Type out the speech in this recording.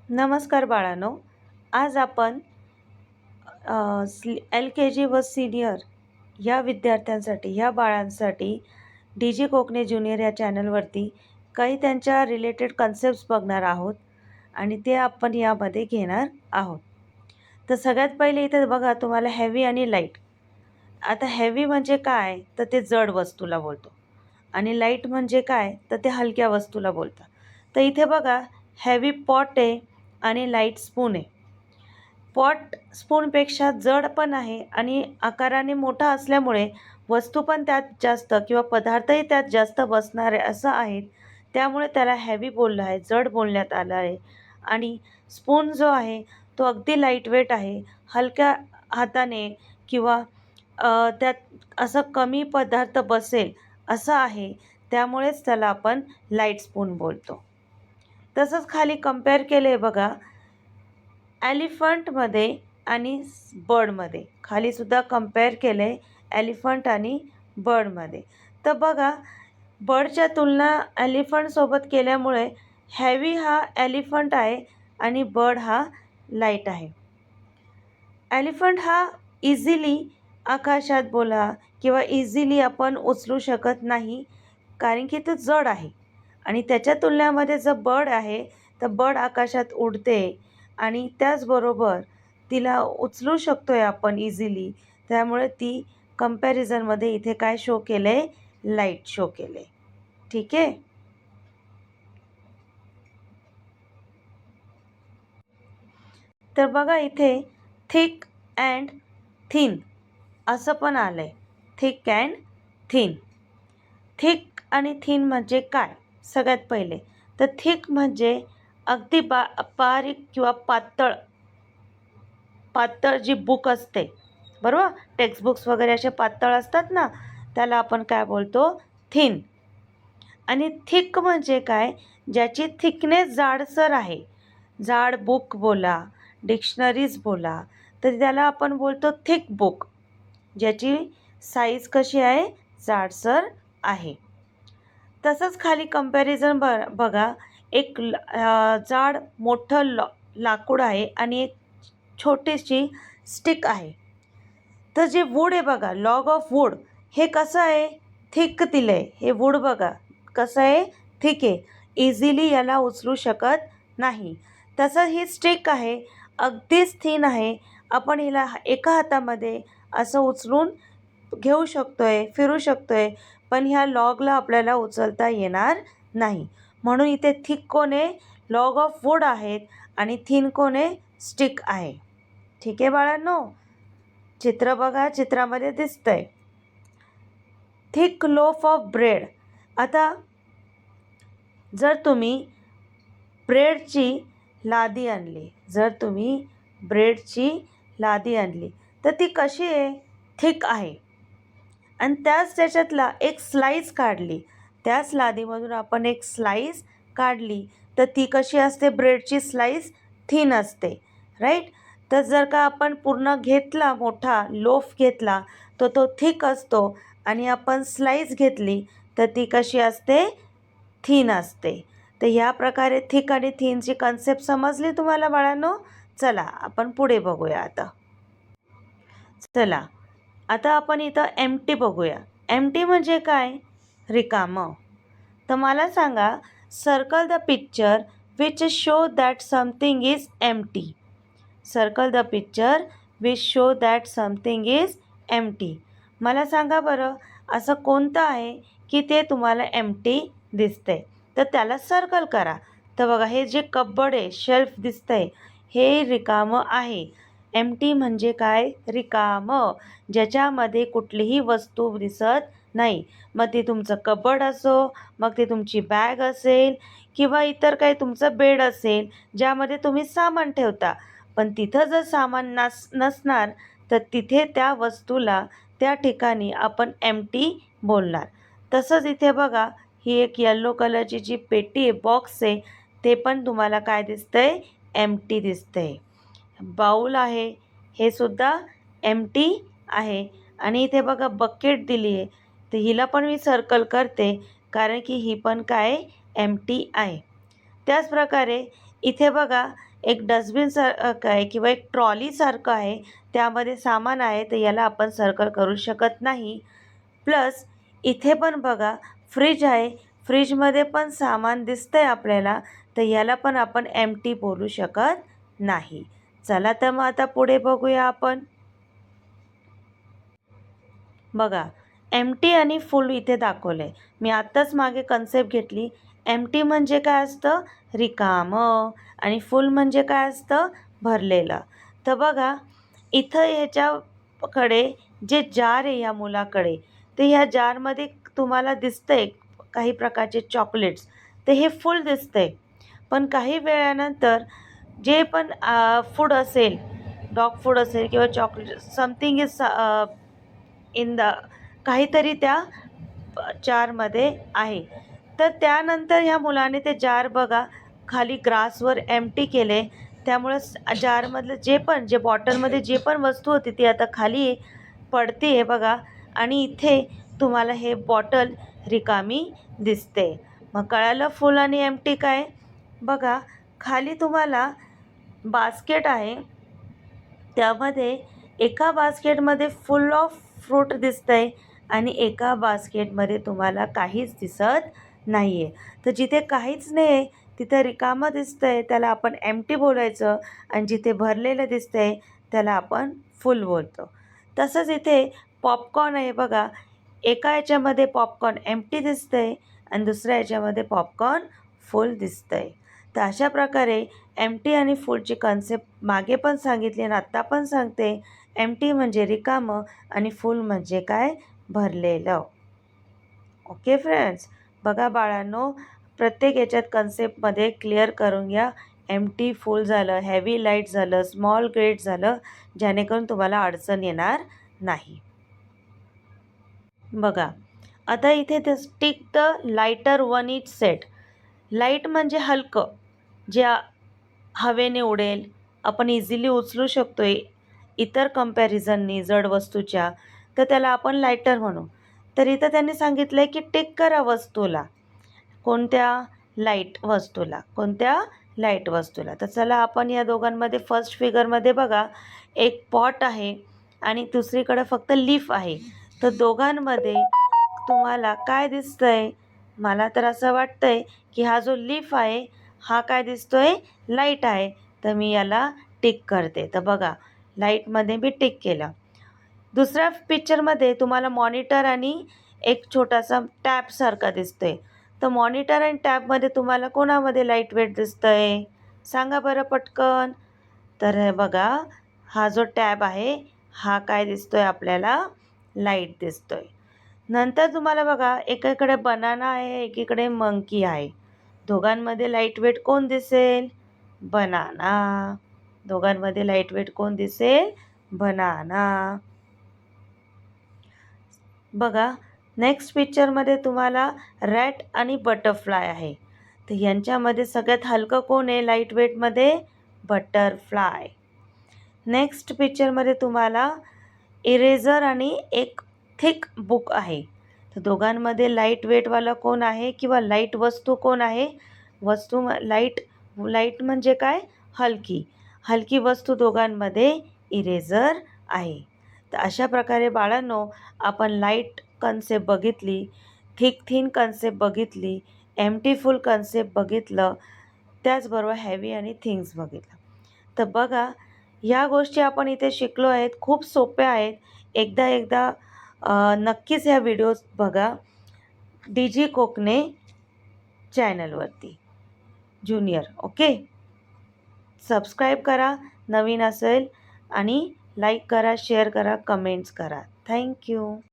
नमस्कार बाळांनो. आज आपण LKG व सीनियर या विद्यार्थ्यांसाठी, ह्या बाळांसाठी DG कोकणे ज्युनियर या चॅनलवरती काही त्यांच्या रिलेटेड कन्सेप्ट्स बघणार आहोत आणि ते आपण यामध्ये घेणार आहोत. तर सगळ्यात पहिले इथे बघा तुम्हाला हेवी आणि लाईट. आता हेवी म्हणजे काय, तर ते जड वस्तूला बोलतो आणि लाईट म्हणजे काय, तर ते हलक्या वस्तूला बोलतं. तर इथे बघा हेवी पॉट आहे आणि लाईट स्पून आहे. पॉट स्पूनपेक्षा जड पण आहे आणि आकाराने मोठा असल्यामुळे वस्तू पण त्यात जास्त किंवा पदार्थही त्यात जास्त बसणारे असं आहेत. त्यामुळे त्याला हेवी बोललं आहे, जड बोलण्यात आलं आहे. आणि स्पून जो आहे तो अगदी लाईटवेट आहे, हलक्या हाताने किंवा त्यात असं कमी पदार्थ बसेल असं आहे. त्यामुळेच त्याला आपण लाईट स्पून बोलतो. तसंच खाली कंपेअर केलं आहे बघा ॲलिफंटमध्ये आणि बर्डमध्ये. खालीसुद्धा कंपेअर केलं आहे ॲलिफंट आणि बर्डमध्ये. तर बघा बर्डच्या तुलना ॲलिफंटसोबत केल्यामुळे हेवी हा ॲलिफंट आहे आणि बर्ड हा लाईट आहे. ॲलिफंट हा इझिली आकाशात बोला किंवा इझिली आपण उचलू शकत नाही, कारण की तो जड आहे. आणि त्याच्या तुलनेमध्ये जर बर्ड आहे तर बर्ड आकाशात उडते आणि त्याचबरोबर तिला उचलू शकतो आहे आपण इझिली. त्यामुळे ती कंपॅरिझनमध्ये इथे काय शो केलं आहे, लाईट शो केले. ठीक आहे. तर बघा इथे थिक अँड थिन असं पण आलं आहे. Thick and thin. थिक आणि थिन म्हणजे काय, सगळ्यात पहिले तर थिक म्हणजे अगदी बारीक किंवा पातळ पातळ जी बुक असते, बरोबर, टेक्स्टबुक्स वगैरे असे पातळ असतात ना, त्याला आपण काय बोलतो, थिन. आणि थिक म्हणजे काय, ज्याची थिकनेस जाडसर आहे. जाड बुक बोला, डिक्शनरीज बोला, तर त्याला आपण बोलतो थिक बुक, ज्याची साईज कशी आहे, जाडसर आहे. तसंच खाली कंपॅरिझन बघा, एक जाड मोठं लाकूड आहे आणि एक छोटीशी स्टिक आहे. तर जे वूड आहे बघा, लॉग ऑफ वूड, हे कसं आहे, थिक दिलं आहे. हे वूड बघा कसं आहे, थिक आहे, इझिली याला उचलू शकत नाही. तसं ही स्टिक आहे, अगदीच थिन आहे. आपण हिला एका हातामध्ये असं उचलून घेऊ शकतो आहे, फिरू शकतो आहे, पण ह्या लॉगला आपल्याला उचलता येणार नाही. म्हणून इथे थिक कोण आहे, लॉग ऑफ वूड आहेत आणि थिन कोण आहे, स्टिक आहे. ठीक आहे बाळांनो. चित्र बघा, चित्रामध्ये दिसतंय थिक लोफ ऑफ ब्रेड. आता जर तुम्ही ब्रेडची लादी आणली, जर तुम्ही ब्रेडची लादी आणली तर ती कशी आहे, थिक आहे. आणि त्याच्यातला एक स्लाईस काढली, त्याच लादीमधून आपण एक स्लाईस काढली तर ती कशी असते, ब्रेडची स्लाईस थिन असते, राईट. तर जर का आपण पूर्ण घेतला, मोठा लोफ घेतला तर तो थिक असतो आणि आपण स्लाईस घेतली तर ती कशी असते, थिन असते. तर ह्या प्रकारे थिक आणि थिनची कन्सेप्ट समजली तुम्हाला बाळांनो. चला आपण पुढे बघूया. आता आपण इथं एम्प्टी बघूया. एम्प्टी म्हणजे काय, रिकामं. तर मला सांगा, circle the picture which show that something is empty. Circle the picture which show that something is empty. मला सांगा बरं, असं कोणतं आहे की ते तुम्हाला एम्प्टी दिसतंय, तर त्याला सर्कल करा. तर बघा हे जे कबड आहे, शेल्फ दिसतंय, हे रिकामं आहे. एम्प्टी म्हणजे काय, रिकामं, ज्याच्यामध्ये कुठलीही वस्तू दिसत नाही. मग ते तुमचं कबड असो, मग ते तुमची बॅग असेल किंवा इतर काही तुमचं बेड असेल ज्यामध्ये तुम्ही सामान ठेवता. पण तिथं जर सामान नसणार तर तिथे त्या वस्तूला, त्या ठिकाणी आपण एम्प्टी बोलणार. तसंच इथे बघा, ही एक येलो कलरची जी पेटी आहे, बॉक्स आहे, ते पण तुम्हाला काय दिसतंय, एम्प्टी दिसतंय. बाऊल आहे, हे सुद्धा एम्प्टी आहे. आणि इथे बघा बकेट दिली आहे, तर हिला पण मी सर्कल करते कारण की ही पण काय, एम्प्टी आहे. त्याचप्रकारे इथे बघा एक डस्टबिनसारखं आहे किंवा एक ट्रॉलीसारखं आहे, त्यामध्ये सामान आहे, तर याला आपण सर्कल करू शकत नाही. प्लस इथे पण बघा फ्रीज आहे, फ्रीजमध्ये पण सामान दिसतंय आपल्याला, तर याला पण आपण एम्प्टी बोलू शकत नाही. चला तर मग आता पुढे बघूया आपण. बघा एम्प्टी आणि फुल इथे दाखवलं आहे. मी आत्ताच मागे कन्सेप्ट घेतली. एम्प्टी म्हणजे काय असतं, रिकामं, आणि फुल म्हणजे काय असतं, भरलेलं. तर बघा इथं ह्याच्याकडे जे जार आहे या मुलाकडे, ते ह्या जारमध्ये तुम्हाला दिसतंय काही प्रकारचे चॉकलेट्स, तर हे फुल दिसतंय. पण काही वेळानंतर जे पण फूड असेल, डॉग फूड असेल किंवा chocolate something is in the काहीतरी त्या जारमध्ये आहे. तर त्यानंतर ह्या मुलाने ते जार बघा खाली ग्रासवर एम्प्टी केले. त्यामुळं जारमधलं जे बॉटलमध्ये जे पण वस्तू होती ती आता खाली पडते आहे बघा, आणि इथे तुम्हाला हे बॉटल रिकामी दिसते. मग कळालं फुल आणि एम्प्टी काय. बघा खाली तुम्हाला बास्केट आहे, त्यामध्ये एका बास्केटमध्ये फुल ऑफ फ्रूट दिसतंय आणि एका बास्केटमध्ये तुम्हाला काहीच दिसत नाही आहे. तर जिथे काहीच नाही आहे तिथं रिकामं दिसतंय, त्याला आपण एम्प्टी बोलायचं, आणि जिथे भरलेलं दिसतंय त्याला आपण फुल बोलतो. तसंच इथे पॉपकॉर्न आहे बघा, एका ह्याच्यामध्ये पॉपकॉर्न एम्प्टी दिसतंय आणि दुसऱ्या ह्याच्यामध्ये पॉपकॉर्न फुल दिसतंय. तर अशा प्रकारे एम्प्टी आणि फुलची कन्सेप्ट मागे पण सांगितली आणि आत्ता पण सांगते. एम्प्टी म्हणजे रिकामं आणि फुल म्हणजे काय, भरलेलं. ओके फ्रेंड्स, बघा बाळांनो, प्रत्येक याच्यात कन्सेप्टमध्ये क्लिअर करून घ्या. एम्प्टी फुल झालं, हेवी लाईट झालं, स्मॉल ग्रेट झालं, जेणेकरून तुम्हाला अडचण येणार नाही. बघा आता इथे ते stick the lighter one each set. Light म्हणजे हलकं, जे हवेने उडेल, आपण इझिली उचलू शकतो इतर कंपॅरिझननी जड वस्तूच्या, तर त्याला आपण लायटर म्हणू. तर इथं त्यांनी सांगितलं आहे की टिक करा वस्तूला. कोणत्या, लाईट वस्तूला. कोणत्या, लाईट वस्तूला. तर चला आपण या दोघांमध्ये फर्स्ट फिगरमध्ये बघा एक पॉट आहे आणि दुसरीकडं फक्त लीफ आहे. तर दोघांमध्ये तुम्हाला काय दिसतंय, मला तर असं वाटतंय की हा जो लीफ आहे हा काय दिसतोय, लाईट आहे. तर मी याला टिक करते. तर बघा लाईटमध्ये मी टिक केलं. दुसऱ्या पिक्चरमध्ये तुम्हाला मॉनिटर आणि एक छोटासा टॅबसारखा दिसतोय. तर मॉनिटर आणि टॅबमध्ये तुम्हाला कोणामध्ये लाईट वेट दिसतंय, सांगा बरं पटकन. तर हे बघा हा जो टॅब आहे हा काय दिसतोय आपल्याला, लाईट दिसतोय. नंतर तुम्हाला बघा एकीकडे बनाना आहे, एकीकडे मंकी आहे. दोघांमध्ये लाईट वेट कोण दिसेल, बनाना. दोघांमध्ये लाईट वेट कोण दिसेल, बनाना. बघा नेक्स्ट पिक्चरमध्ये तुम्हाला रॅट आणि बटरफ्लाय आहे. तर यांच्यामध्ये सगळ्यात हलकं कोण आहे लाईट वेटमध्ये, बटरफ्लाय. नेक्स्ट पिक्चरमध्ये तुम्हाला इरेझर आणि एक थिक बुक आहे. तर दोघांमध्ये लाईट वेटवाला कोण आहे किंवा लाईट वस्तू कोण आहे, लाईट म्हणजे काय, हलकी. हलकी वस्तू दोघांमध्ये इरेझर आहे. तर अशा प्रकारे बाळांनो आपण लाईट कन्सेप्ट बघितली, थिक थिन कन्सेप्ट बघितली, एम्प्टी फुल कन्सेप्ट बघितलं, त्याचबरोबर हेवी आणि थिंग्स बघितलं. तर बघा ह्या गोष्टी आपण इथे शिकलो आहेत, खूप सोप्या आहेत. एकदा नक्कीच ह्या व्हिडिओज बघा DG कोकणे चॅनलवरती ज्युनियर. ओके, सबस्क्राईब करा नवीन असेल, आणि लाईक करा, शेअर करा, कमेंट्स करा. थँक्यू.